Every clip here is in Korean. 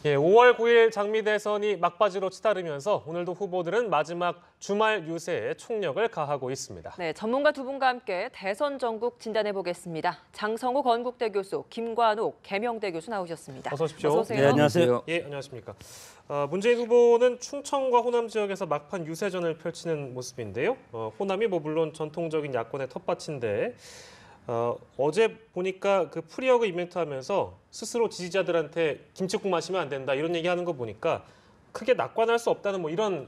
예, 5월 9일 장미 대선이 막바지로 치달으면서 오늘도 후보들은 마지막 주말 유세에 총력을 가하고 있습니다. 네, 전문가 두 분과 함께 대선 전국 진단해 보겠습니다. 장성호 건국대 교수, 김관욱 계명대 교수 나오셨습니다. 어서 오십시오. 어서 오세요. 네, 안녕하세요. 예, 안녕하십니까. 문재인 후보는 충청과 호남 지역에서 막판 유세전을 펼치는 모습인데요. 호남이 물론 전통적인 야권의 텃밭인데 어제 보니까 그 프리허그 이벤트 하면서 스스로 지지자들한테 김치국 마시면 안 된다 이런 얘기하는 거 보니까 크게 낙관할 수 없다는 이런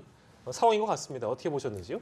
상황인 것 같습니다. 어떻게 보셨는지요?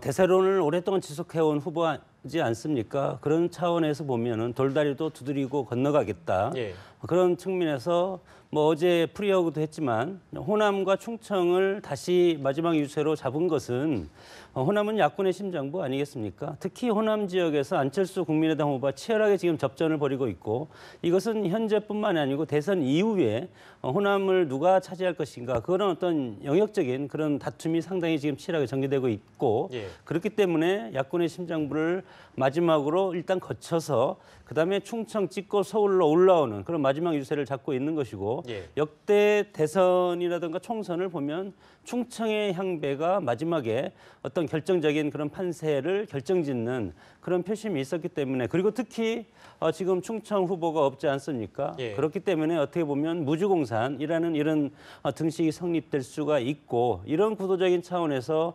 대세론을 오랫동안 지속해온 후보지 않습니까? 그런 차원에서 보면은 돌다리도 두드리고 건너가겠다. 예. 그런 측면에서 어제 프리허그도 했지만 호남과 충청을 다시 마지막 유세로 잡은 것은 호남은 야권의 심장부 아니겠습니까? 특히 호남 지역에서 안철수 국민의당 후보가 치열하게 지금 접전을 벌이고 있고 이것은 현재뿐만이 아니고 대선 이후에 호남을 누가 차지할 것인가 그런 어떤 영역적인 그런 다툼이 상당히 지금 치열하게 전개되고 있고 예. 그렇기 때문에 야권의 심장부를 마지막으로 일단 거쳐서 그다음에 충청 찍고 서울로 올라오는 그런 마지막 유세를 잡고 있는 것이고 예. 역대 대선이라든가 총선을 보면 충청의 향배가 마지막에 어떤 결정적인 그런 판세를 결정짓는 그런 표심이 있었기 때문에 그리고 특히 지금 충청 후보가 없지 않습니까? 예. 그렇기 때문에 어떻게 보면 무주공산이라는 이런 등식이 성립될 수가 있고 이런 구도적인 차원에서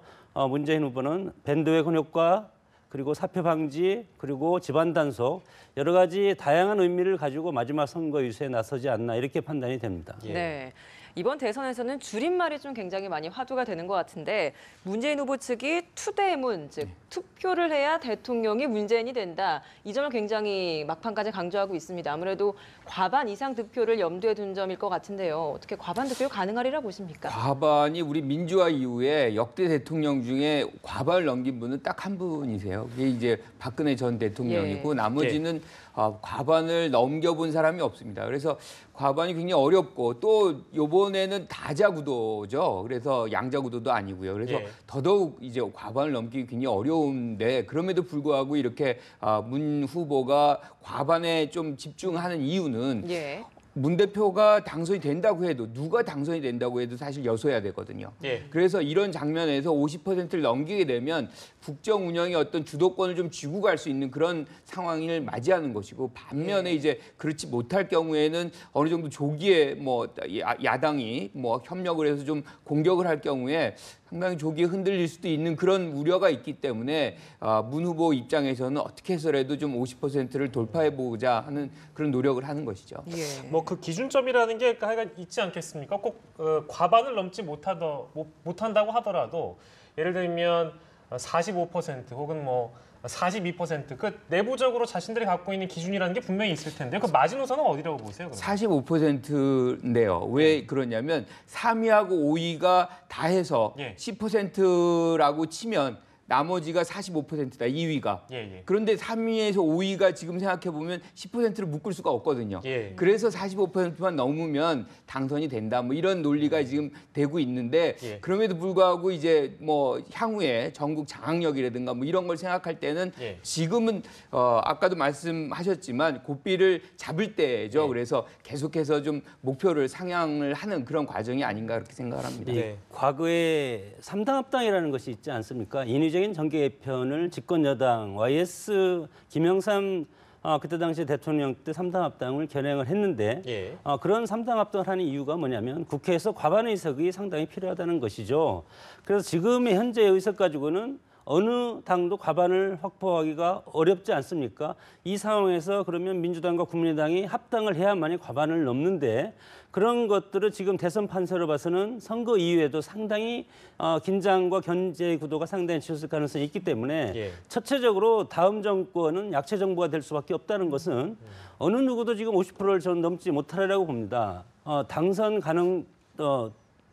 문재인 후보는 밴드웨건 효과 그리고 사표 방지 그리고 집안 단속 여러 가지 다양한 의미를 가지고 마지막 선거 유세에 나서지 않나 이렇게 판단이 됩니다. 예. 네. 이번 대선에서는 줄임말이 좀 굉장히 많이 화두가 되는 것 같은데 문재인 후보 측이 투대문, 즉 투표를 해야 대통령이 문재인이 된다. 이 점을 굉장히 막판까지 강조하고 있습니다. 아무래도 과반 이상 득표를 염두에 둔 점일 것 같은데요. 어떻게 과반 득표 가능하리라 보십니까? 과반이 우리 민주화 이후에 역대 대통령 중에 과반을 넘긴 분은 딱 한 분이세요. 그게 이제 박근혜 전 대통령이고 예. 나머지는 과반을 넘겨본 사람이 없습니다. 그래서 과반이 굉장히 어렵고 또 이번에는 다자구도죠. 그래서 양자구도도 아니고요. 그래서 예. 더더욱 이제 과반을 넘기기 굉장히 어려운데 그럼에도 불구하고 이렇게 문 후보가 과반에 좀 집중하는 이유는 예. 문 대표가 당선이 된다고 해도 누가 당선이 된다고 해도 사실 여서야 되거든요. 예. 그래서 이런 장면에서 50%를 넘기게 되면 국정 운영의 어떤 주도권을 좀 쥐고 갈 수 있는 그런 상황을 맞이하는 것이고 반면에 이제 그렇지 못할 경우에는 어느 정도 조기에 야당이 협력을 해서 좀 공격을 할 경우에 상당히 조기에 흔들릴 수도 있는 그런 우려가 있기 때문에 문 후보 입장에서는 어떻게 해서라도 좀 50%를 돌파해보자 하는 그런 노력을 하는 것이죠. 예. 그 기준점이라는 게 하여간 있지 않겠습니까? 꼭 과반을 넘지 못한다고 하더라도 예를 들면 45% 혹은 42% 그 내부적으로 자신들이 갖고 있는 기준이라는 게 분명히 있을 텐데 그 마지노선은 어디라고 보세요? 그러면? 45%인데요. 왜 그러냐면 3위하고 5위가 다 해서 예. 10%라고 치면 나머지가 45%다, 2위가. 예. 그런데 3위에서 5위가 지금 생각해보면 10%를 묶을 수가 없거든요. 예. 그래서 45%만 넘으면 당선이 된다. 이런 논리가 지금 되고 있는데 예. 그럼에도 불구하고 이제 향후에 전국 장악력이라든가 이런 걸 생각할 때는 예. 지금은 아까도 말씀하셨지만 고삐를 잡을 때죠. 예. 그래서 계속해서 좀 목표를 상향을 하는 그런 과정이 아닌가 그렇게 생각을 합니다. 네. 과거에 3당 합당이라는 것이 있지 않습니까? 인위적인 정계 개편을 집권여당 YS 김영삼 그때 당시 대통령 때 3당 합당을 결행을 했는데 예. 그런 3당 합당을 하는 이유가 뭐냐면 국회에서 과반 의석이 상당히 필요하다는 것이죠. 그래서 지금의 현재 의석 가지고는 어느 당도 과반을 확보하기가 어렵지 않습니까? 이 상황에서 그러면 민주당과 국민의당이 합당을 해야만이 과반을 넘는데 그런 것들을 지금 대선 판세로 봐서는 선거 이후에도 상당히 긴장과 견제 구도가 상당히 치솟을 가능성이 있기 때문에 예. 첫째적으로 다음 정권은 약체 정부가 될 수밖에 없다는 것은 어느 누구도 지금 50%를 저는 넘지 못하리라고 봅니다. 당선 가능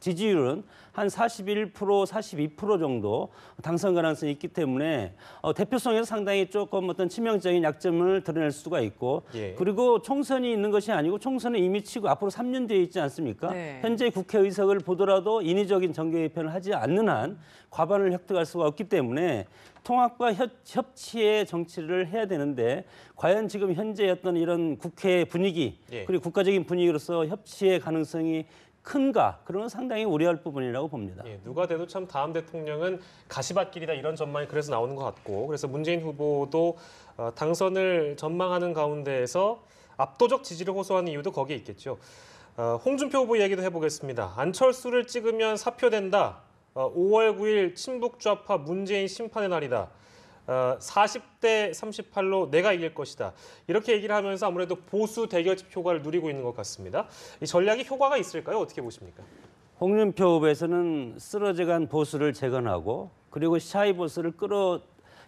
지지율은 한 41%, 42% 정도 당선 가능성이 있기 때문에 대표성에서 상당히 조금 어떤 치명적인 약점을 드러낼 수가 있고 예. 그리고 총선이 있는 것이 아니고 총선은 이미 치고 앞으로 3년 뒤에 있지 않습니까? 네. 현재 국회의석을 보더라도 인위적인 정계 개편을 하지 않는 한 과반을 획득할 수가 없기 때문에 통합과 협치의 정치를 해야 되는데 과연 지금 현재 어떤 이런 국회 분위기 예. 그리고 국가적인 분위기로서 협치의 가능성이 큰가? 그런 건 상당히 우려할 부분이라고 봅니다. 예, 누가 돼도 참 다음 대통령은 가시밭길이다 이런 전망이 그래서 나오는 것 같고 그래서 문재인 후보도 당선을 전망하는 가운데에서 압도적 지지를 호소하는 이유도 거기에 있겠죠. 홍준표 후보 이야기도 해보겠습니다. 안철수를 찍으면 사표된다. 5월 9일 친북 좌파 문재인 심판의 날이다. 40대 38로 내가 이길 것이다. 이렇게 얘기를 하면서 아무래도 보수 대결집 효과를 누리고 있는 것 같습니다. 이 전략이 효과가 있을까요? 어떻게 보십니까? 홍준표 후보에서는 쓰러져간 보수를 재건하고 그리고 샤이 보수를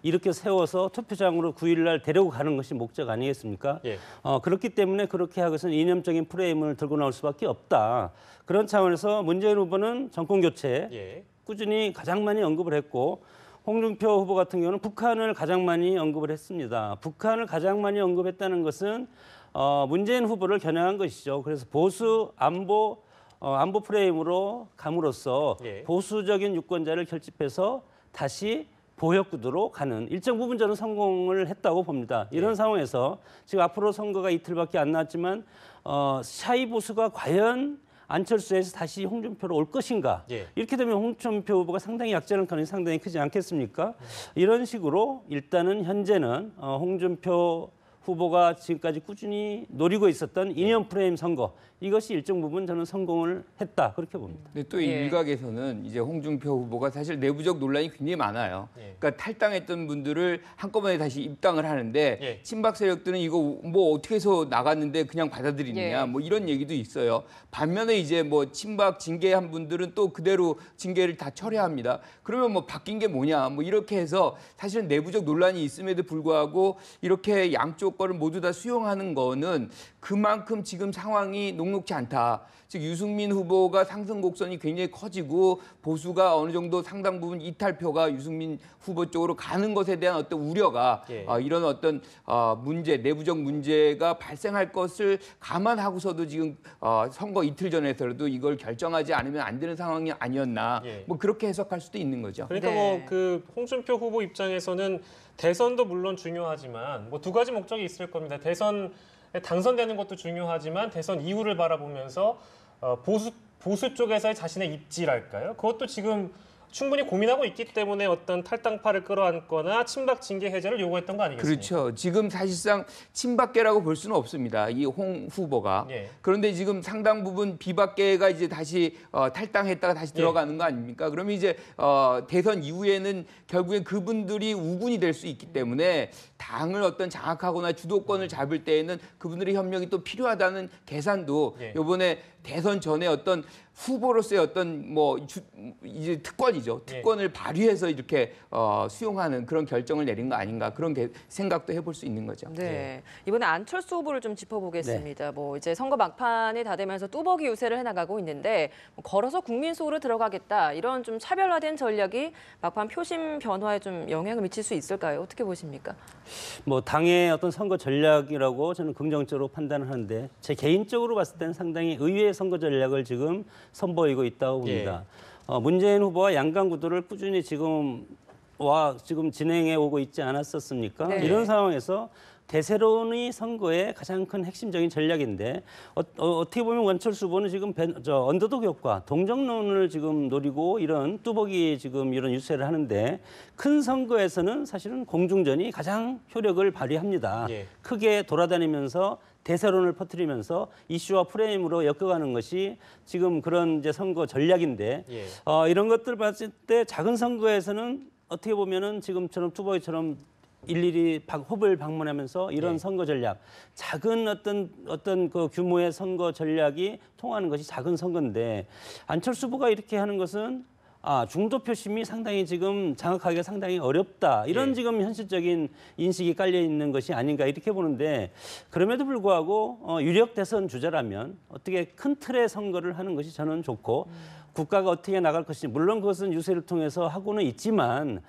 이렇게 세워서 투표장으로 9일 날 데리고 가는 것이 목적 아니겠습니까? 예. 그렇기 때문에 그렇게 하고서는 이념적인 프레임을 들고 나올 수밖에 없다. 그런 차원에서 문재인 후보는 정권 교체 예. 꾸준히 가장 많이 언급을 했고 홍준표 후보 같은 경우는 북한을 가장 많이 언급을 했습니다. 북한을 가장 많이 언급했다는 것은 문재인 후보를 겨냥한 것이죠. 그래서 보수 안보 프레임으로 감으로써 예. 보수적인 유권자를 결집해서 다시 보역 구도로 가는 일정 부분 저는 성공을 했다고 봅니다. 이런 상황에서 지금 앞으로 선거가 이틀밖에 안 남았지만 샤이 보수가 과연 안철수에서 다시 홍준표로 올 것인가? 예. 이렇게 되면 홍준표 후보가 상당히 약자는 가능성이 상당히 크지 않겠습니까? 이런 식으로 일단은 현재는 홍준표 후보가 지금까지 꾸준히 노리고 있었던 이념 프레임 선거 이것이 일정 부분 저는 성공을 했다 그렇게 봅니다. 근데 또 이 예. 일각에서는 이제 홍준표 후보가 사실 내부적 논란이 굉장히 많아요. 예. 그러니까 탈당했던 분들을 한꺼번에 다시 입당을 하는데 예. 친박 세력들은 이거 뭐 어떻게 해서 나갔는데 그냥 받아들이느냐 예. 뭐 이런 얘기도 있어요. 반면에 이제 뭐 친박 징계한 분들은 또 그대로 징계를 다 철회합니다. 그러면 뭐 바뀐 게 뭐냐 뭐 이렇게 해서 사실은 내부적 논란이 있음에도 불구하고 이렇게 양쪽 거를 모두 다 수용하는 거는 그만큼 지금 상황이 녹록지 않다. 즉 유승민 후보가 상승 곡선이 굉장히 커지고 보수가 어느 정도 상당 부분 이탈표가 유승민 후보 쪽으로 가는 것에 대한 어떤 우려가 예. 이런 어떤 문제, 내부적 문제가 발생할 것을 감안하고서도 지금 선거 이틀 전에서라도 이걸 결정하지 않으면 안 되는 상황이 아니었나. 예. 뭐 그렇게 해석할 수도 있는 거죠. 그러니까 네. 뭐 그 홍준표 후보 입장에서는 대선도 물론 중요하지만 뭐 두 가지 목적이 있을 겁니다. 대선에 당선되는 것도 중요하지만 대선 이후를 바라보면서 보수 쪽에서의 자신의 입지랄까요? 그것도 지금 충분히 고민하고 있기 때문에 어떤 탈당파를 끌어안거나 친박 징계 해제를 요구했던 거 아니겠습니까? 그렇죠. 지금 사실상 친박계라고 볼 수는 없습니다. 이 홍 후보가. 예. 그런데 지금 상당 부분 비박계가 이제 다시 탈당했다가 다시 들어가는 거 아닙니까? 그러면 이제 대선 이후에는 결국엔 그분들이 우군이 될 수 있기 때문에 당을 어떤 장악하거나 주도권을 잡을 때에는 그분들의 협력이 또 필요하다는 계산도 예. 이번에 대선 전에 어떤 후보로서의 어떤 이제 특권이죠. 특권을 발휘해서 이렇게 수용하는 그런 결정을 내린 거 아닌가 그런 생각도 해볼 수 있는 거죠. 네. 이번에 안철수 후보를 좀 짚어보겠습니다. 뭐 이제 선거 막판에 다 되면서 뚜벅이 유세를 해나가고 있는데 걸어서 국민 속으로 들어가겠다 이런 좀 차별화된 전략이 막판 표심 변화에 좀 영향을 미칠 수 있을까요? 어떻게 보십니까? 뭐 당의 어떤 선거 전략이라고 저는 긍정적으로 판단을 하는데 제 개인적으로 봤을 때는 상당히 의외의 선거 전략을 지금 선보이고 있다고 봅니다. 문재인 후보와 양강 구도를 꾸준히 지금 진행해 오고 있지 않았었습니까? 네. 이런 상황에서 대세론이 선거의 가장 큰 핵심적인 전략인데 어떻게 보면 안철수 후보는 지금 언더독 효과, 동정론을 지금 노리고 이런 뚜벅이 지금 이런 유세를 하는데 큰 선거에서는 사실은 공중전이 가장 효력을 발휘합니다. 예. 크게 돌아다니면서 대세론을 퍼뜨리면서 이슈와 프레임으로 엮어가는 것이 지금 그런 이제 선거 전략인데 예. 이런 것들 봤을 때 작은 선거에서는 어떻게 보면은 지금처럼 뚜벅이처럼 일일이 홉을 방문하면서 이런 예. 선거 전략, 작은 어떤 그 규모의 선거 전략이 통하는 것이 작은 선거인데 안철수 후보가 이렇게 하는 것은 중도 표심이 상당히 지금 장악하기가 상당히 어렵다. 이런 예. 지금 현실적인 인식이 깔려 있는 것이 아닌가 이렇게 보는데 그럼에도 불구하고 유력 대선 주자라면 어떻게 큰 틀의 선거를 하는 것이 저는 좋고 국가가 어떻게 나갈 것인지 물론 그것은 유세를 통해서 하고는 있지만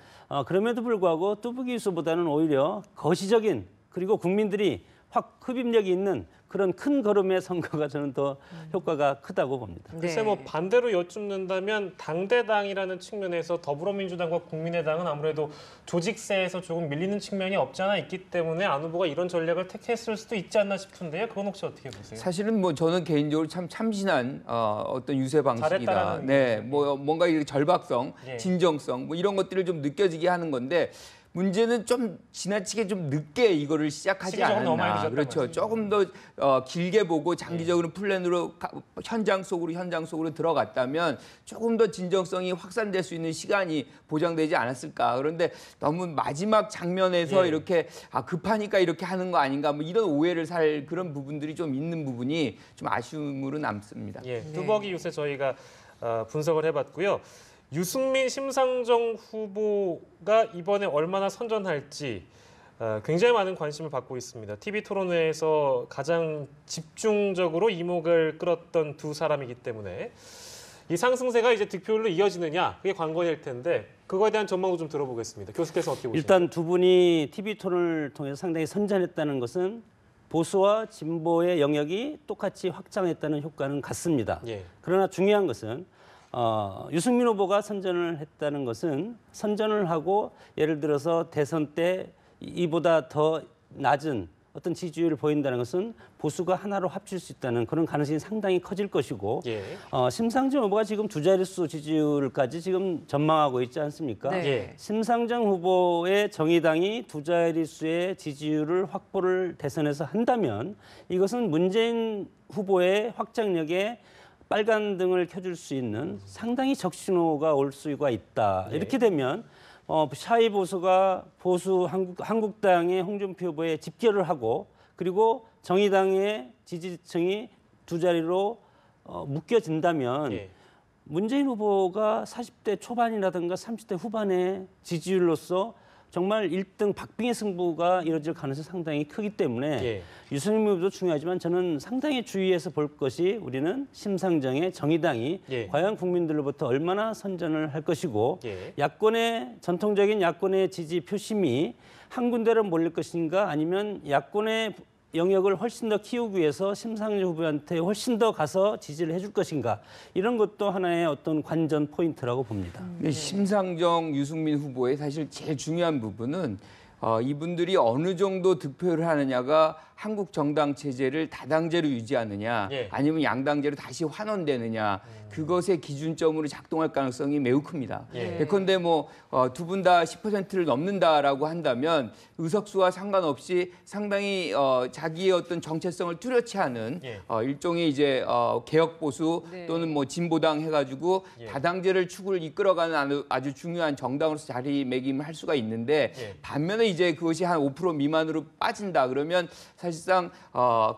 그럼에도 불구하고 뚜벅이 유세보다는 오히려 거시적인 그리고 국민들이 확 흡입력이 있는 그런 큰 걸음의 선거가 저는 더 효과가 크다고 봅니다. 글쎄 뭐 반대로 여쭙는다면 당대당이라는 측면에서 더불어민주당과 국민의당은 아무래도 조직세에서 조금 밀리는 측면이 없지 않아 있기 때문에 안 후보가 이런 전략을 택했을 수도 있지 않나 싶은데요. 그건 혹시 어떻게 보세요? 사실은 뭐 저는 개인적으로 참 참신한 어떤 유세 방식이다. 잘했다라는 네, 의미죠. 뭐 뭔가 이렇게 절박성, 예. 진정성 뭐 이런 것들을 좀 느껴지게 하는 건데 문제는 좀 지나치게 좀 늦게 이거를 시작하지 시기적으로 너무 많이 않았나. 늦었단 그렇죠. 말이죠. 조금 더 길게 보고 장기적으로 플랜으로 현장 속으로 들어갔다면 조금 더 진정성이 확산될 수 있는 시간이 보장되지 않았을까. 그런데 너무 마지막 장면에서 예. 이렇게 급하니까 이렇게 하는 거 아닌가. 뭐 이런 오해를 살 그런 부분들이 좀 있는 부분이 좀 아쉬움으로 남습니다. 예, 뚜벅이 유세 저희가 분석을 해봤고요. 유승민, 심상정 후보가 이번에 얼마나 선전할지 굉장히 많은 관심을 받고 있습니다. TV 토론회에서 가장 집중적으로 이목을 끌었던 두 사람이기 때문에 이 상승세가 이제 득표율로 이어지느냐 그게 관건일 텐데 그거에 대한 전망도 좀 들어보겠습니다. 교수께서 어떻게 보십니까? 일단 두 분이 TV 토론을 통해서 상당히 선전했다는 것은 보수와 진보의 영역이 똑같이 확장했다는 효과는 같습니다. 예. 그러나 중요한 것은 유승민 후보가 선전을 했다는 것은 선전을 하고 예를 들어서 대선 때 이보다 더 낮은 어떤 지지율을 보인다는 것은 보수가 하나로 합칠 수 있다는 그런 가능성이 상당히 커질 것이고 예. 심상정 후보가 지금 두 자릿수 지지율까지 지금 전망하고 있지 않습니까? 네. 예. 심상정 후보의 정의당이 두 자릿수의 지지율을 확보를 대선에서 한다면 이것은 문재인 후보의 확장력에 빨간 등을 켜줄 수 있는 상당히 적신호가 올 수가 있다. 예. 이렇게 되면 샤이 보수가 보수 한국당의 홍준표 후보에 집결을 하고 그리고 정의당의 지지층이 두 자리로 묶여진다면 예. 문재인 후보가 40대 초반이라든가 30대 후반의 지지율로서 정말 1등 박빙의 승부가 이뤄질 가능성이 상당히 크기 때문에 예. 유승민 후보도 중요하지만 저는 상당히 주의해서 볼 것이 우리는 심상정의 정의당이 예. 과연 국민들로부터 얼마나 선전을 할 것이고 예. 전통적인 야권의 지지 표심이 한 군데로 몰릴 것인가 아니면 야권의 영역을 훨씬 더 키우기 위해서 심상정 후보한테 훨씬 더 가서 지지를 해줄 것인가 이런 것도 하나의 어떤 관전 포인트라고 봅니다. 심상정, 유승민 후보의 사실 제일 중요한 부분은 이분들이 어느 정도 득표를 하느냐가 한국 정당 체제를 다당제로 유지하느냐 예. 아니면 양당제로 다시 환원되느냐 그것의 기준점으로 작동할 가능성이 매우 큽니다. 예. 예컨대 뭐 두 분 다 10%를 넘는다라고 한다면 의석수와 상관없이 상당히 자기의 어떤 정체성을 뚜렷이 하는 예. 일종의 이제 개혁 보수 네. 또는 뭐 진보당 해가지고 예. 다당제를 축을 이끌어가는 아주 중요한 정당으로서 자리매김을 할 수가 있는데 예. 반면에 이제 그것이 한 5% 미만으로 빠진다 그러면 사실상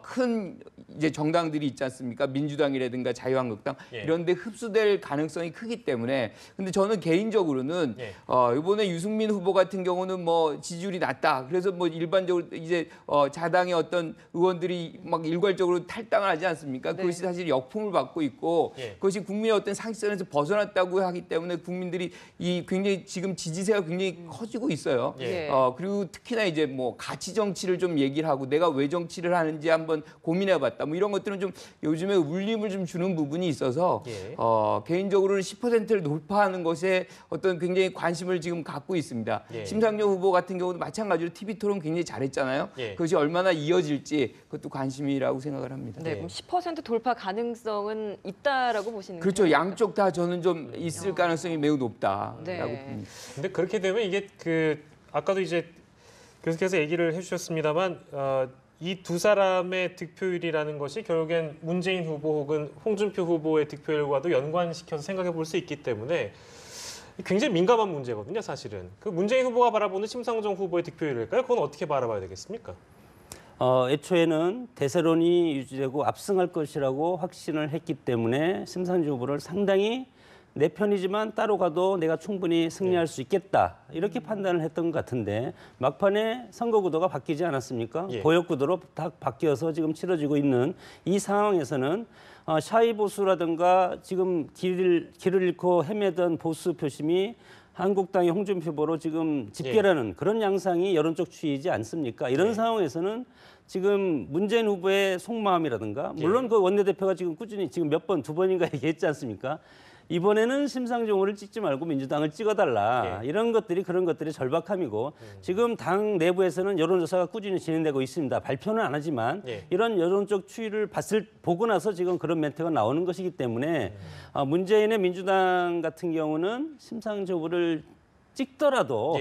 큰 이제 정당들이 있지 않습니까? 민주당이라든가 자유한국당 예. 이런데 흡수될 가능성이 크기 때문에 근데 저는 개인적으로는 예. 이번에 유승민 후보 같은 경우는 뭐 지지율이 낮다. 그래서 뭐 일반적으로 이제 자당의 어떤 의원들이 막 일괄적으로 탈당을 하지 않습니까? 네. 그것이 사실 역풍을 받고 있고 예. 그것이 국민의 어떤 상식선에서 벗어났다고 하기 때문에 국민들이 이 굉장히 지금 지지세가 굉장히 커지고 있어요. 예. 그리고 특히나 이제 뭐 가치 정치를 좀 얘기를 하고 내가 왜 정치를 하는지 한번 고민해봤다. 뭐 이런 것들은 좀 요즘에 울림을 좀 주는 부분이 있어서 예. 개인적으로는 10%를 돌파하는 것에 어떤 굉장히 관심을 지금 갖고 있습니다. 예. 심상정 후보 같은 경우도 마찬가지로 TV 토론 굉장히 잘했잖아요. 예. 그것이 얼마나 이어질지 그것도 관심이라고 생각을 합니다. 네, 예. 그럼 10% 돌파 가능성은 있다라고 보시는 그렇죠. 거죠? 양쪽 다 저는 좀 있을 가능성이 매우 높다라고 네. 봅니다. 근데 그렇게 되면 이게 아까도 이제 교수께서 얘기를 해주셨습니다만 이 두 사람의 득표율이라는 것이 결국엔 문재인 후보 혹은 홍준표 후보의 득표율과도 연관시켜서 생각해 볼 수 있기 때문에 굉장히 민감한 문제거든요, 사실은. 그 문재인 후보가 바라보는 심상정 후보의 득표율일까요? 그건 어떻게 바라봐야 되겠습니까? 애초에는 대세론이 유지되고 압승할 것이라고 확신을 했기 때문에 심상정 후보를 상당히 내 편이지만 따로 가도 내가 충분히 승리할 수 있겠다. 이렇게 판단을 했던 것 같은데 막판에 선거 구도가 바뀌지 않았습니까? 예. 보역 구도로 다 바뀌어서 지금 치러지고 있는 이 상황에서는 샤이 보수라든가 지금 길을 잃고 헤매던 보수 표심이 한국당의 홍준표 후보로 지금 집결하는 그런 양상이 여론적 추이지 않습니까? 이런 상황에서는 지금 문재인 후보의 속마음이라든가 물론 그 원내대표가 지금 꾸준히 지금 몇 번, 2번인가 얘기했지 않습니까? 이번에는 심상정호를 찍지 말고 민주당을 찍어달라. 이런 것들이 그런 것들이 절박함이고 지금 당 내부에서는 여론조사가 꾸준히 진행되고 있습니다. 발표는 안 하지만 이런 여론적 추이를 보고 나서 지금 그런 멘트가 나오는 것이기 때문에 문재인의 민주당 같은 경우는 심상정 후보를 찍더라도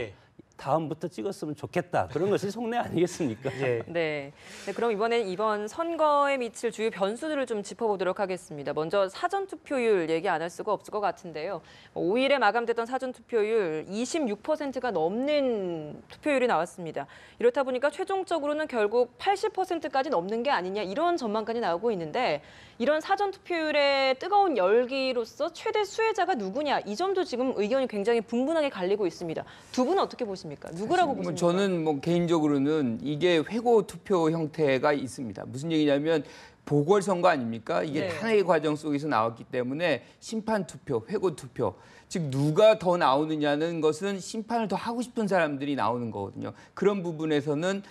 다음부터 찍었으면 좋겠다. 그런 것이 속내 아니겠습니까? 예. 네. 네, 그럼 이번 선거에 미칠 주요 변수들을 좀 짚어보도록 하겠습니다. 먼저 사전 투표율 얘기 안 할 수가 없을 것 같은데요. 5일에 마감됐던 사전 투표율 26%가 넘는 투표율이 나왔습니다. 이렇다 보니까 최종적으로는 결국 80%까지 넘는 게 아니냐 이런 전망까지 나오고 있는데 이런 사전 투표율의 뜨거운 열기로서 최대 수혜자가 누구냐 이 점도 지금 의견이 굉장히 분분하게 갈리고 있습니다. 두 분은 어떻게 보십니까? 누구라고 보십니까? 저는 개인적으로는 이게 회고 투표 형태가 있습니다. 무슨 얘기냐면 보궐선거 아닙니까? 이게 탄핵의 과정 속에서 나왔기 때문에 심판 투표, 회고 투표. 즉 누가 더 나오느냐는 것은 심판을 더 하고 싶은 사람들이 나오는 거거든요. 그런 부분에서는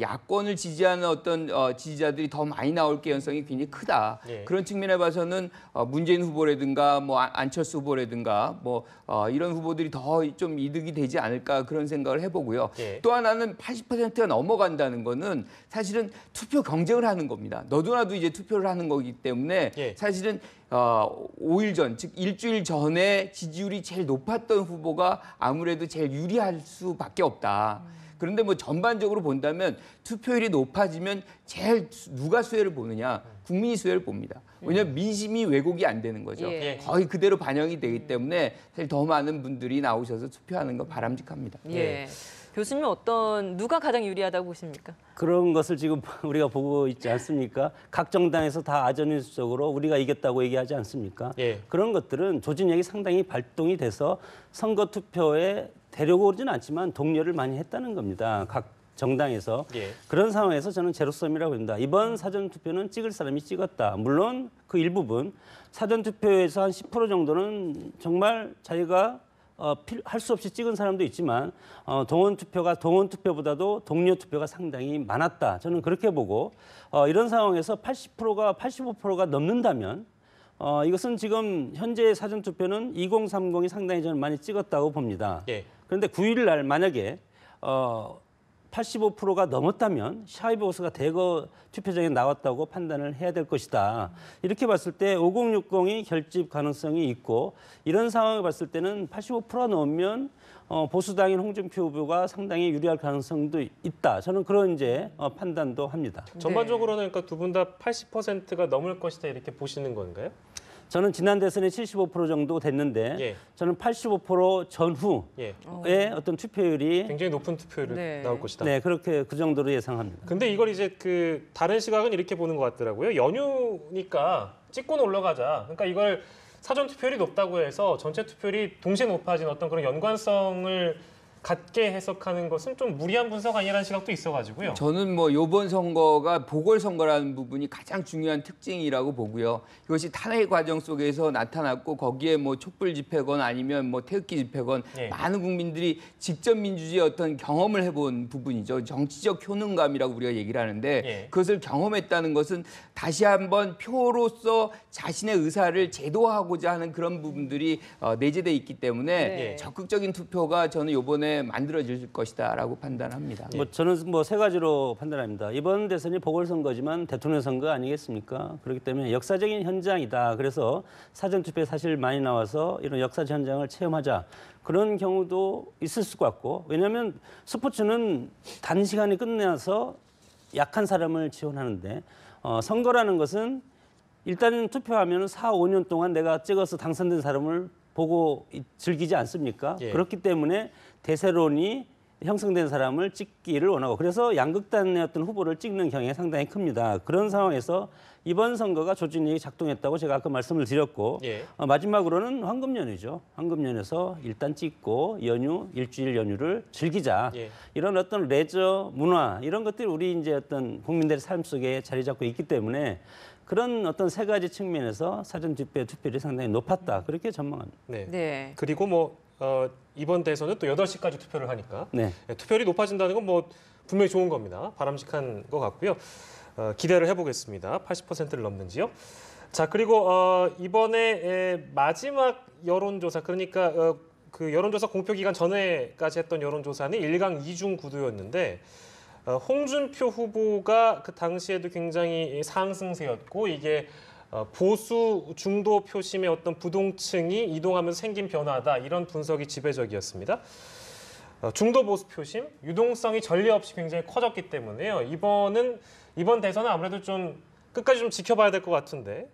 야권을 지지하는 어떤 지지자들이 더 많이 나올 개연성이 굉장히 크다. 그런 측면에 봐서는 문재인 후보라든가 뭐 안철수 후보라든가 뭐 이런 후보들이 더 좀 이득이 되지 않을까 그런 생각을 해보고요. 또 하나는 80%가 넘어간다는 거는 사실은 투표 경쟁을 하는 겁니다. 너도나도 이제 투표를 하는 거기 때문에 사실은 5일 전, 즉 일주일 전에 지지율이 제일 높았던 후보가 아무래도 제일 유리할 수밖에 없다. 그런데 뭐 전반적으로 본다면 투표율이 높아지면 제일 누가 수혜를 보느냐? 국민이 수혜를 봅니다. 왜냐하면 민심이 왜곡이 안 되는 거죠. 거의 그대로 반영이 되기 때문에 사실 더 많은 분들이 나오셔서 투표하는 건 바람직합니다. 교수님은 누가 가장 유리하다고 보십니까? 그런 것을 지금 우리가 보고 있지 않습니까? 각 정당에서 다 아전인수적으로 우리가 이겼다고 얘기하지 않습니까? 그런 것들은 조직력이 상당히 발동이 돼서 선거 투표에 데려고 오지는 않지만 동료를 많이 했다는 겁니다. 각 정당에서. 그런 상황에서 저는 제로섬이라고 봅니다. 이번 사전투표는 찍을 사람이 찍었다. 물론 그 일부분 사전투표에서 한 10% 정도는 정말 자기가 할 수 없이 찍은 사람도 있지만 동원 투표보다도 동료 투표가 상당히 많았다. 저는 그렇게 보고 이런 상황에서 85%가 넘는다면 이것은 지금 현재 사전 투표는 2030이 상당히 저는 많이 찍었다고 봅니다. 그런데 9일 날 만약에 85%가 넘었다면 샤이 보수가 대거 투표장에 나왔다고 판단을 해야 될 것이다. 이렇게 봤을 때 5060이 결집 가능성이 있고 이런 상황을 봤을 때는 85%가 넘으면 보수당인 홍준표 후보가 상당히 유리할 가능성도 있다. 저는 그런 이제 판단도 합니다. 전반적으로는 그러니까 두 분 다 80%가 넘을 것이다 이렇게 보시는 건가요? 저는 지난 대선에 75% 정도 됐는데 저는 85% 전후의 어떤 투표율이 굉장히 높은 투표율이 나올 것이다. 네, 그렇게 그 정도로 예상합니다. 근데 이걸 이제 그 다른 시각은 이렇게 보는 것 같더라고요. 연휴니까 찍고 놀러 가자. 그러니까 이걸 사전 투표율이 높다고 해서 전체 투표율이 동시에 높아진 어떤 그런 연관성을 갖게 해석하는 것은 좀 무리한 분석 아니라는 시각도 있어가지고요. 저는 뭐 이번 선거가 보궐선거라는 부분이 가장 중요한 특징이라고 보고요. 이것이 탄핵 과정 속에서 나타났고 거기에 뭐 촛불 집회건 아니면 뭐 태극기 집회건 많은 국민들이 직접 민주주의의 어떤 경험을 해본 부분이죠. 정치적 효능감이라고 우리가 얘기를 하는데 그것을 경험했다는 것은 다시 한번 표로서 자신의 의사를 제도화하고자 하는 그런 부분들이 내재돼 있기 때문에 적극적인 투표가 저는 이번에 만들어질 것이다라고 판단합니다. 저는 세 가지로 판단합니다. 이번 대선이 보궐선거지만 대통령 선거 아니겠습니까? 그렇기 때문에 역사적인 현장이다. 그래서 사전투표에 사실 많이 나와서 이런 역사적 현장을 체험하자. 그런 경우도 있을 것 같고 왜냐하면 스포츠는 단시간에 끝내서 약한 사람을 지원하는데 선거라는 것은 일단 투표하면 4, 5년 동안 내가 찍어서 당선된 사람을 보고 즐기지 않습니까? 그렇기 때문에 대세론이 형성된 사람을 찍기를 원하고 그래서 양극단의 어떤 후보를 찍는 경향이 상당히 큽니다. 그런 상황에서 이번 선거가 조직력이 작동했다고 제가 아까 말씀을 드렸고 예. 마지막으로는 황금연휴죠. 황금연휴에서 일단 찍고 일주일 연휴를 즐기자. 예. 이런 어떤 레저 문화 이런 것들이 우리 이제 어떤 국민들의 삶 속에 자리 잡고 있기 때문에 그런 어떤 세 가지 측면에서 사전 투표율이 상당히 높았다. 그렇게 전망합니다. 네. 네. 그리고 뭐 이번 대선은 또 8시까지 투표를 하니까 네. 투표율이 높아진다는 건 뭐 분명히 좋은 겁니다. 바람직한 것 같고요. 기대를 해보겠습니다. 80%를 넘는지요. 자, 그리고 이번에 마지막 여론조사, 그러니까 그 여론조사 공표 기간 전에까지 했던 여론조사는 1강 2중 구도였는데 홍준표 후보가 그 당시에도 굉장히 상승세였고 이게 보수 중도 표심의 어떤 부동층이 이동하면서 생긴 변화다 이런 분석이 지배적이었습니다. 중도 보수 표심, 유동성이 전례 없이 굉장히 커졌기 때문에요. 이번 대선은 아무래도 좀 끝까지 좀 지켜봐야 될 것 같은데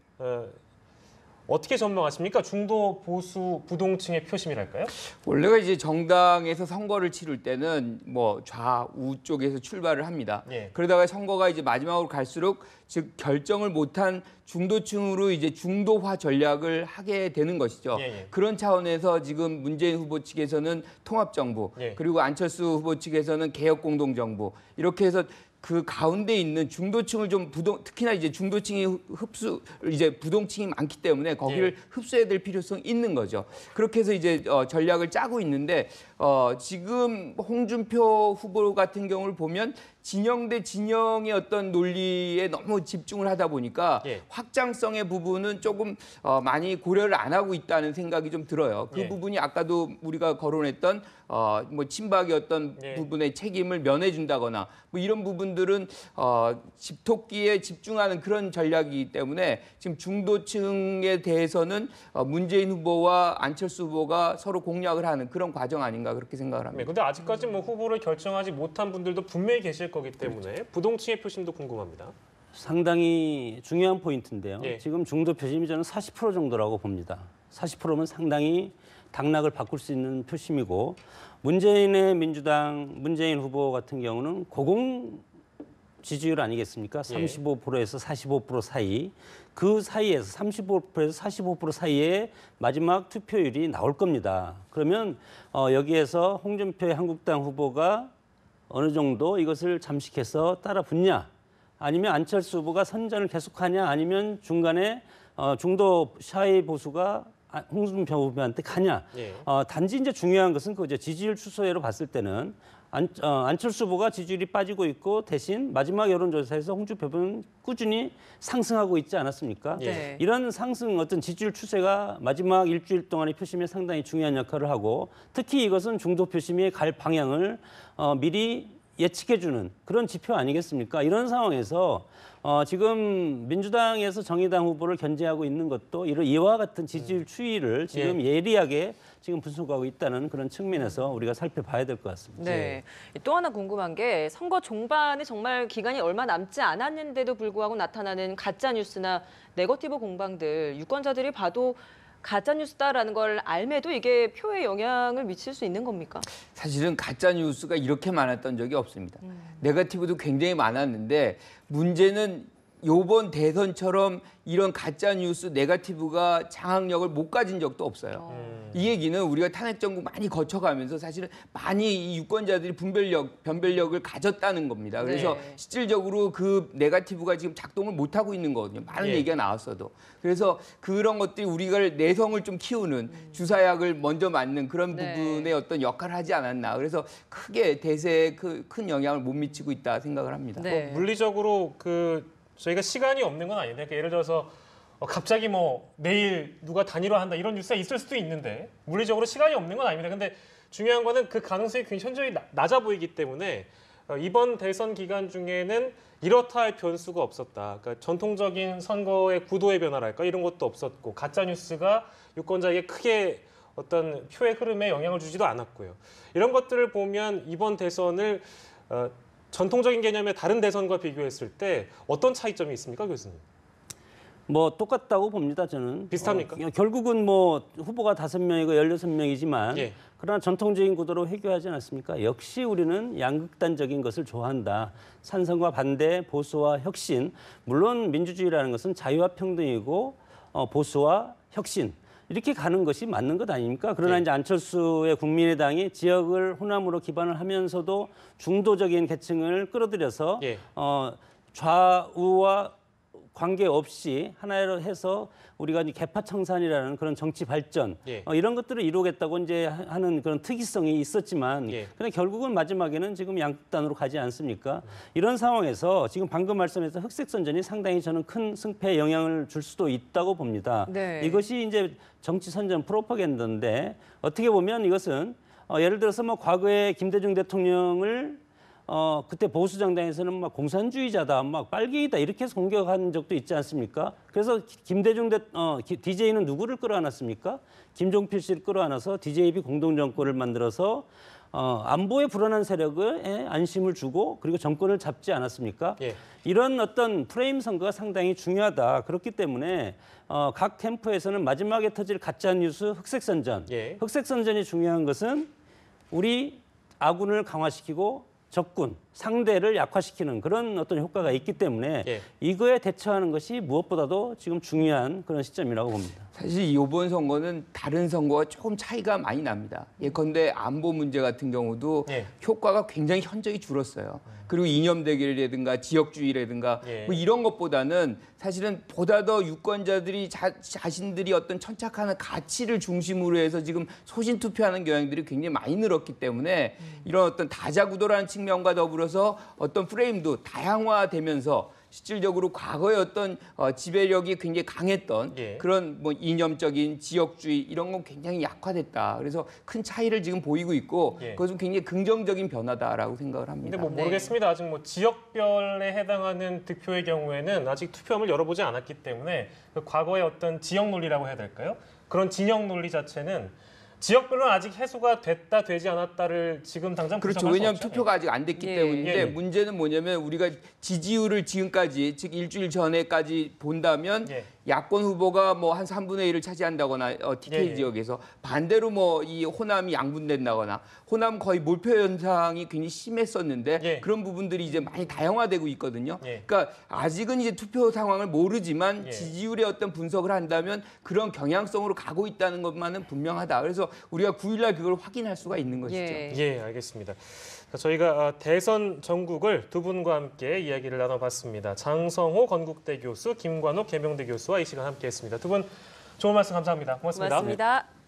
어떻게 전망하십니까? 중도 보수 부동층의 표심이랄까요? 원래가 이제 정당에서 선거를 치를 때는 뭐 좌우 쪽에서 출발을 합니다. 예. 그러다가 선거가 이제 마지막으로 갈수록 즉 결정을 못한 중도층으로 이제 중도화 전략을 하게 되는 것이죠. 예. 그런 차원에서 지금 문재인 후보 측에서는 통합정부 예. 그리고 안철수 후보 측에서는 개혁공동정부 이렇게 해서 그 가운데 있는 중도층을 좀 특히나 이제 중도층이 이제 부동층이 많기 때문에 거기를 예. 흡수해야 될 필요성이 있는 거죠. 그렇게 해서 이제 전략을 짜고 있는데 지금 홍준표 후보 같은 경우를 보면 진영 대 진영의 어떤 논리에 너무 집중을 하다 보니까 예. 확장성의 부분은 조금 많이 고려를 안 하고 있다는 생각이 좀 들어요. 그 예. 부분이 아까도 우리가 거론했던 뭐 친박의 어떤 예. 부분의 책임을 면해준다거나 뭐 이런 부분들은 집토끼에 집중하는 그런 전략이기 때문에 지금 중도층에 대해서는 문재인 후보와 안철수 후보가 서로 공략을 하는 그런 과정 아닌가 그렇게 생각을 합니다. 네, 근데 아직까지 뭐 후보를 결정하지 못한 분들도 분명히 계실 거기 때문에 부동층의 표심도 궁금합니다. 상당히 중요한 포인트인데요. 예. 지금 중도 표심이 저는 40% 정도라고 봅니다. 40%면 상당히 당락을 바꿀 수 있는 표심이고 문재인의 민주당 문재인 후보 같은 경우는 고공 지지율 아니겠습니까? 35%에서 45% 사이. 그 사이에서 35%에서 45% 사이에 마지막 투표율이 나올 겁니다. 그러면 여기에서 홍준표의 한국당 후보가 어느 정도 이것을 잠식해서 따라 붙냐? 아니면 안철수 후보가 선전을 계속하냐? 아니면 중간에 중도 샤이 보수가 홍준표 후보한테 가냐? 예. 단지 이제 중요한 것은 그 이제 지지율 추세로 봤을 때는 안철수 후보가 지지율이 빠지고 있고 대신 마지막 여론조사에서 홍준표 후보는 꾸준히 상승하고 있지 않았습니까? 네. 이런 상승 어떤 지지율 추세가 마지막 일주일 동안의 표심에 상당히 중요한 역할을 하고 특히 이것은 중도 표심이 갈 방향을 미리 예측해주는 그런 지표 아니겠습니까? 이런 상황에서 지금 민주당에서 정의당 후보를 견제하고 있는 것도 이와 같은 지지율 추이를 지금 예리하게 지금 분석하고 있다는 그런 측면에서 우리가 살펴봐야 될 것 같습니다. 네. 또 하나 궁금한 게 선거 종반에 정말 기간이 얼마 남지 않았는데도 불구하고 나타나는 가짜 뉴스나 네거티브 공방들 유권자들이 봐도 가짜 뉴스다라는 걸 알매도 이게 표에 영향을 미칠 수 있는 겁니까? 사실은 가짜 뉴스가 이렇게 많았던 적이 없습니다. 네거티브도 굉장히 많았는데 문제는 이번 대선처럼 이런 가짜 뉴스 네거티브가 장악력을 못 가진 적도 없어요. 이 얘기는 우리가 탄핵 정국 많이 거쳐가면서 사실은 많이 이 유권자들이 변별력을 가졌다는 겁니다. 그래서 네. 실질적으로 그 네거티브가 지금 작동을 못 하고 있는 거거든요. 많은 얘기가 나왔어도. 그래서 그런 것들이 우리가 내성을 좀 키우는 주사약을 먼저 맞는 그런 네. 부분의 어떤 역할을 하지 않았나. 그래서 크게 대세에 큰 영향을 못 미치고 있다 생각을 합니다. 네. 물리적으로 저희가 시간이 없는 건 아닌데 예를 들어서 갑자기 뭐 내일 누가 단일화한다 이런 뉴스가 있을 수도 있는데 물리적으로 시간이 없는 건 아닙니다. 근데 중요한 거는 그 가능성이 굉장히 낮아 보이기 때문에 이번 대선 기간 중에는 이렇다 할 변수가 없었다. 그러니까 전통적인 선거의 구도의 변화랄까 이런 것도 없었고 가짜 뉴스가 유권자에게 크게 어떤 표의 흐름에 영향을 주지도 않았고요. 이런 것들을 보면 이번 대선을 전통적인 개념의 다른 대선과 비교했을 때 어떤 차이점이 있습니까, 교수님? 뭐 똑같다고 봅니다. 저는. 비슷합니까? 결국은 뭐 후보가 5명이고 16명이지만 예. 그러나 전통적인 구도로 회귀하지 않았습니까? 역시 우리는 양극단적인 것을 좋아한다. 찬성과 반대, 보수와 혁신. 물론 민주주의라는 것은 자유와 평등이고 보수와 혁신. 이렇게 가는 것이 맞는 것 아닙니까? 그러나 예. 이제 안철수의 국민의당이 지역을 호남으로 기반을 하면서도 중도적인 계층을 끌어들여서 예. 좌우와 관계없이 하나로 해서 우리가 이제 개파청산이라는 그런 정치 발전 예. 이런 것들을 이루겠다고 이제 하는 그런 특이성이 있었지만 예. 근데 결국은 마지막에는 지금 양극단으로 가지 않습니까? 이런 상황에서 지금 방금 말씀해서 흑색 선전이 상당히 저는 큰 승패에 영향을 줄 수도 있다고 봅니다. 네. 이것이 이제 정치 선전 프로파간다인데 어떻게 보면 이것은 예를 들어서 뭐 과거에 김대중 대통령을 그때 보수 정당에서는 막 공산주의자다, 막 빨갱이다 이렇게 해서 공격한 적도 있지 않습니까? 그래서 DJ는 누구를 끌어안았습니까? 김종필 씨를 끌어안아서 DJB 공동정권을 만들어서 안보에 불안한 세력에 안심을 주고 그리고 정권을 잡지 않았습니까? 예. 이런 어떤 프레임 선거가 상당히 중요하다. 그렇기 때문에 각 캠프에서는 마지막에 터질 가짜 뉴스 흑색선전. 예. 흑색선전이 중요한 것은 우리 아군을 강화시키고 적군, 상대를 약화시키는 그런 어떤 효과가 있기 때문에 예. 이거에 대처하는 것이 무엇보다도 지금 중요한 그런 시점이라고 봅니다. 사실 이번 선거는 다른 선거와 조금 차이가 많이 납니다. 예컨대 안보 문제 같은 경우도 예. 효과가 굉장히 현저히 줄었어요. 그리고 이념 대결이라든가 지역주의라든가 예. 뭐 이런 것보다는 사실은 보다 더 유권자들이 자신들이 어떤 천착하는 가치를 중심으로 해서 지금 소신 투표하는 경향들이 굉장히 많이 늘었기 때문에 이런 어떤 다자구도라는 측면과 더불어서 어떤 프레임도 다양화되면서 실질적으로 과거의 어떤 지배력이 굉장히 강했던 예. 그런 뭐 이념적인 지역주의 이런 건 굉장히 약화됐다. 그래서 큰 차이를 지금 보이고 있고 예. 그것은 굉장히 긍정적인 변화다라고 생각을 합니다. 근데 뭐 네. 모르겠습니다. 아직 뭐 지역별에 해당하는 득표의 경우에는 아직 투표함을 열어보지 않았기 때문에 그 과거의 어떤 지역 논리라고 해야 될까요? 그런 진영 논리 자체는 지역별로는 아직 해소가 됐다 되지 않았다를 지금 당장 그렇죠. 분석할 수 왜냐하면 없죠. 투표가 아직 안 됐기 예. 때문인데 예. 문제는 뭐냐면 우리가 지지율을 지금까지 즉 일주일 전에까지 본다면 예. 야권 후보가 뭐 한 3분의 1을 차지한다거나 TK 예. 지역에서 반대로 뭐 이 호남이 양분된다거나 호남 거의 몰표 현상이 굉장히 심했었는데 예. 그런 부분들이 이제 많이 다양화되고 있거든요. 예. 그러니까 아직은 이제 투표 상황을 모르지만 예. 지지율의 어떤 분석을 한다면 그런 경향성으로 가고 있다는 것만은 분명하다. 그래서 우리가 9일날 그걸 확인할 수가 있는 것이죠. 예. 예, 알겠습니다. 자, 저희가 대선 전국을 두 분과 함께 이야기를 나눠봤습니다. 장성호 건국대 교수, 김관욱 계명대 교수와 이 시간 함께했습니다. 두 분 좋은 말씀 감사합니다. 고맙습니다. 고맙습니다.